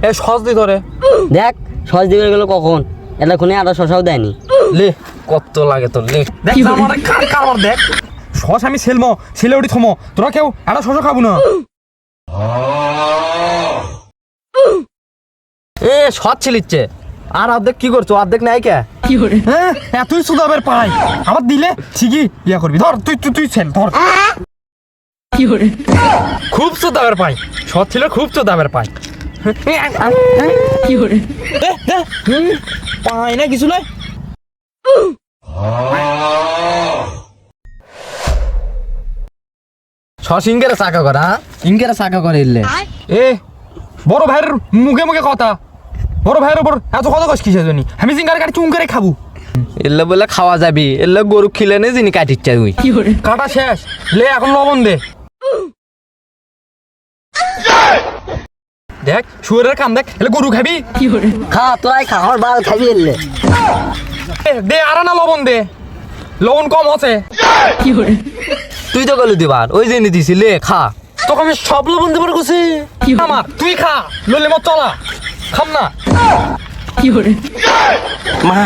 এ সহজ দি ধরে দেখ সহজ দিকে গেল কখন এতক্ষণে আদা শশাও দেয়নি লে কত লাগে তোর লে দেখ আমার কার দেখ সস আমি সেলমো ছেলে ওটি থমো তোরা কেউ একটা শস খাবো না এ সৎ ছেলিচ্ছে আর অর্ধেক কি করছো অর্ধেক নাই কে হ্যাঁ এতই সুদাবের পাই আবার দিলে ঠিকই ইয়া করবি ধর তুই তুই তুই ছেল ধর খুব সুদাবের পাই সৎ ছিল খুব সুদাবের পাই পাই না কিছু নয় সস ইঙ্গেরা চাকা করা ইঙ্গেরা চাকা করে এলে এ বড় ভাইয়ের মুখে মুখে কথা বড় ভাইয়ের উপর এত কথা কস কিসের জন্য আমি জিঙ্গার কাটি চুম করে খাবো এলে বলে খাওয়া যাবি এলে গরু খিলে নে যিনি কাটিচ্ছে তুই কাটা শেষ লে এখন লবণ দে দেখ শুয়ারের কাম দেখ এলে গরু খাবি খা তোরাই খা আমার বাল খাবি এলে দে আর না লবণ দে লবণ কম আছে তুই তো গেলি দিবার ওই যে দিছি লে খা তোকে আমি সব লবণ দেবার কছি আমার তুই খা ললে মত চলা খাম না মা